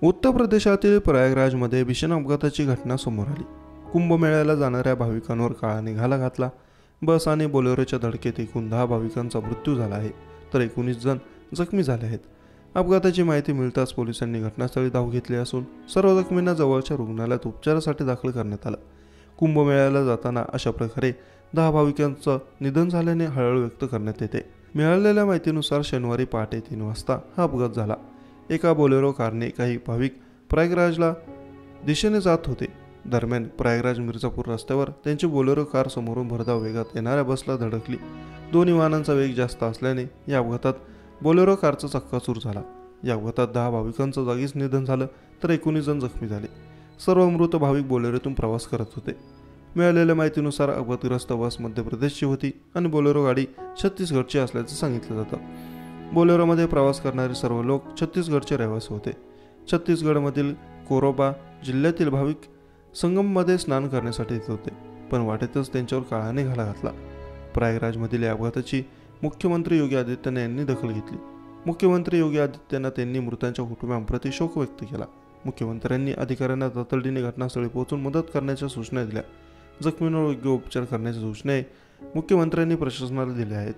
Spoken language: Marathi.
उत्तर प्रदेशातील प्रयागराजमध्ये भीषण अपघाताची घटना समोर आली। कुंभमेळ्याला जाणाऱ्या भाविकांवर काळाने घाला घातला। बस आणि बोलेरोच्या धडकेत एकूण 10 भाविकांचा मृत्यू झाला आहे, तर 19 जण जखमी झाले आहेत। अपघाताची माहिती मिळताच पोलिसांनी घटनास्थळी धाव घेतली असून सर्व जखमींना जवळच्या रुग्णालयात उपचारासाठी दाखल करण्यात आलं। कुंभमेळ्याला जाताना अशा प्रकारे 10 भाविकांचं निधन झाल्याने हळहळ व्यक्त करण्यात येते। मिळालेल्या माहितीनुसार शनिवारी पहाटे 3 वाजता हा अपघात झाला। एका बोलेरो कारने काही भाविक प्रयागराजला दिशेने जात होते। दरम्यान प्रयागराज मिर्झापूर रस्त्यावर त्यांची बोलेरो कार समोरून भरधाव वेगात येणाऱ्या बसला धडकली। दोन्ही वाहनांचा वेग जास्त असल्याने या अपघातात बोलेरो कारचा चक्काचूर झाला। या अपघातात 10 भाविकांचं जागीच निधन झालं, तर 19 जण जखमी झाले। सर्व मृत भाविक बोलेरोतून प्रवास करत होते। मिळालेल्या माहितीनुसार अपघातग्रस्त बस मध्य प्रदेशची होती आणि बोलेरो गाडी छत्तीसगडची असल्याचं सांगितलं जातं। बोलेरोमध्ये प्रवास करणारे सर्व लोक छत्तीसगडचे रहिवासी होते। छत्तीसगडमधील कोरबा जिल्ह्यातील भाविक संगममध्ये स्नान करण्यासाठी येत होते, पण वाटेतच त्यांच्यावर काळाने घाला घातला। प्रयागराजमधील या अपघाताची मुख्यमंत्री योगी आदित्यनाथ यांनी दखल घेतली। मुख्यमंत्री योगी आदित्यनाथ यांनी मृतांच्या कुटुंबांप्रती शोक व्यक्त केला। मुख्यमंत्र्यांनी अधिकाऱ्यांना तातडीने घटनास्थळी पोहोचून मदत करण्याच्या सूचना दिल्या। जखमींवर योग्य उपचार करण्याच्या सूचनाही मुख्यमंत्र्यांनी प्रशासनाला दिल्या आहेत।